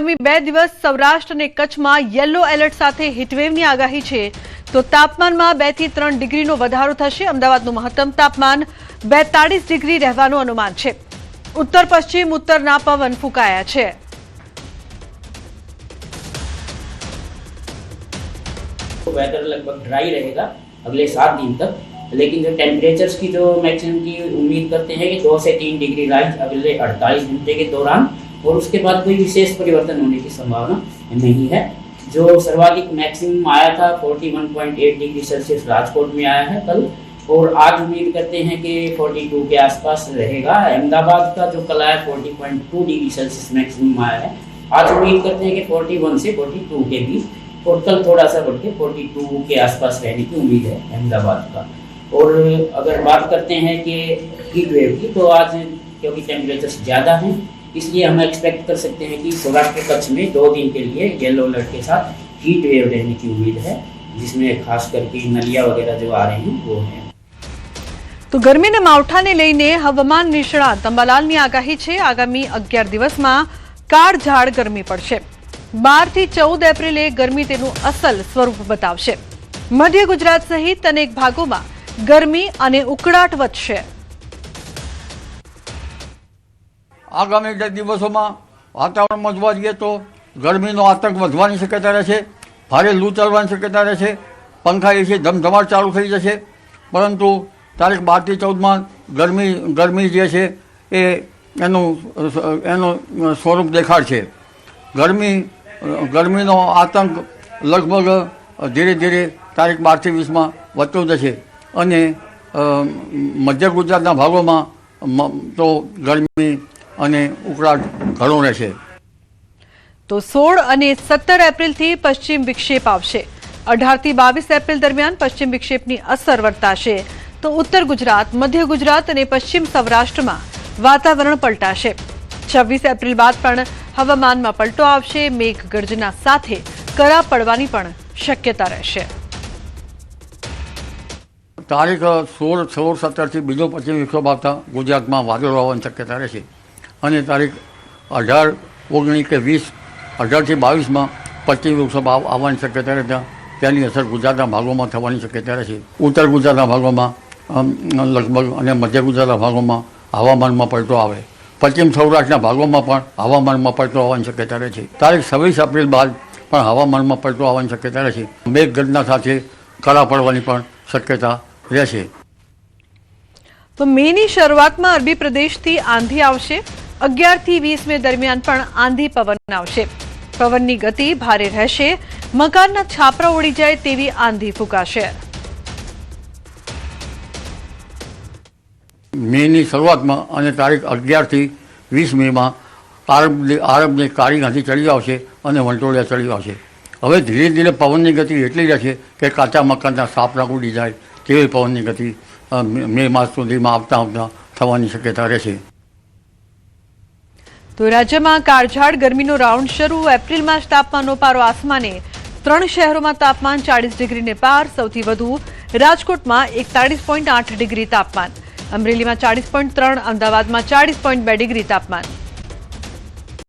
આગામી 2 દિવસ સૌરાષ્ટ્ર અને કચ્છમાં યલો એલર્ટ સાથે હીટવેવની આગાહી છે તો તાપમાનમાં 2 થી 3 ડિગ્રીનો વધારો થશે। અમદાવાદનું મહત્તમ તાપમાન 42 ડિગ્રી રહેવાનું અનુમાન છે। उत्तर पश्चिम उत्तरना पवन फूंकाया है। वेदर लगभग ड्राई रहेगा अगले 7 दिन तक, लेकिन जो टेम्परेचर्स की जो मैक्सिमम की उम्मीद करते हैं कि 2 से 3 डिग्री राइज अगले 48 घंटे के दौरान, और उसके बाद कोई विशेष परिवर्तन होने की संभावना नहीं है। जो सर्वाधिक मैक्सिमम आया था 41.8 डिग्री सेल्सियस राजकोट में आया है कल, और आज उम्मीद करते हैं कि 42 के आसपास रहेगा। अहमदाबाद का जो कल आया 40.2 डिग्री सेल्सियस मैक्सिमम आया है, आज उम्मीद करते हैं कि 41 से 42 के बीच, और कल थोड़ा सा बढ़ के 42 के आसपास रहने की उम्मीद है अहमदाबाद का। और अगर बात करते हैं कि हीट वेव की, तो आज क्योंकि टेम्परेचर ज़्यादा हैं, इसलिए हम एक्सपेक्ट कर सकते हैं कि सौराष्ट्र कच्छ में 2 दिन के लिए येलो अलर्ट के साथ हीट वेव रहने की उम्मीद है, जिसमें खास करके नलिया वगैरह जो आ रहे हैं वो हैं। तो गर्मीना मावठाने लईने हवामान निष्णात अंबालालनी आगाही छे। आगामी 11 दिवसमां काळझाळ गरमी पड़शे। 12 થી 14 एप्रिले गरमी तेनुं असल स्वरूप बतावशे। मध्य गुजरात सहित अनेक भागोमां गरमी अने उकळाट वधशे। आगामी 2 दिवसोमां वातावरणमां जोवा जईए तो गरमीनो आतंक वधवानी शक्यता रहेशे। भारे लू चालवानी शक्यता रहेशे। पंखा एसी धमधमाट चालू थई जशे। परंतु तारीख 12 થી 14 में गरमी जे छे ए एનું स्वरूप देखाड़शे। गरमीनो आतंक लगभग धीरे धीरे तारीख 12 થી 20 में વધતો જશે અને મધ્ય ગુજરાતના ભાગોમાં તો ગરમી અને ઉકળાટ ઘણો રહેશે। તો 16 અને 17 એપ્રિલથી પશ્ચિમ વિક્ષેપ આવશે। 18 થી 22 એપ્રિલ દરમિયાન પશ્ચિમ વિક્ષેપની અસર વર્તાશે तो उत्तर गुजरात, मध्य गुजरात और पश्चिम सौराष्ट्र में वातावरण पलटाशे। 26 एप्रिल बाद पण हवामान में पलटो आवशे। मेघगर्जना साथे करा पड़वानी पण शक्यता रहेशे। तारीख 16, 17 થી बीजो पश्चिम विक्षोभ आवता गुजरात में वादळो आवવાની शक्यता रहेशे અને तारीख 18, 19 કે 20, 18 થી 22 में पश्चिम विक्षोभ आवવાની शक्यता रहता તેની અસર ગુજરાતના ભાગોમાં થવાની શક્યતા રહેશે। ઉત્તર ગુજરાતના ભાગોમાં લગભગ અને મધ્ય ગુજરાતના ભાગોમાં હવામાનમાં પલટો આવે। પશ્ચિમ સૌરાષ્ટ્રના ભાગોમાં પણ હવામાનમાં પલટો આવવાની શક્યતા રહેશે। તારીખ 26 એપ્રિલ બાદ પણ હવામાનમાં પલટો આવવાની શક્યતા રહેશે। મેઘગર્જના સાથે કરા પડવાની પણ શક્યતા રહેશે। તો મેની શરૂઆતમાં અરબી પ્રદેશથી આંધી આવશે। 11 થી 20 મે દરમિયાન પણ આંધી પવન આવશે। પવનની ગતિ ભારે રહેશે। મકાનના છાપરા ઉડી જાય તેવી આંધી ફૂંકાશે। મેની શરૂઆતમાં અને તારીખ 11 થી 20 મેમાં આરબની કાળી આંધી ચડી આવશે અને વંટોળિયા ચડી આવશે। હવે ધીરે ધીરે પવનની ગતિ એટલી રહેશે કે કાચા મકાનના છાપરા ઉડી જાય તેવી પવનની ગતિ મે માસ સુધીમાં આવતા થવાની શક્યતા રહેશે। તો રાજ્યમાં કાળઝાળ ગરમીનો રાઉન્ડ શરૂ। એપ્રિલમાં જ તાપમાનનો પારો આસમાને। 3 શહેરોમાં તાપમાન 40 ડિગ્રીને પાર। સૌથી વધુ રાજકોટમાં 41.8 ડિગ્રી તાપમાન, અમરેલીમાં 40.3, અમદાવાદમાં 40.2 ડિગ્રી તાપમાન।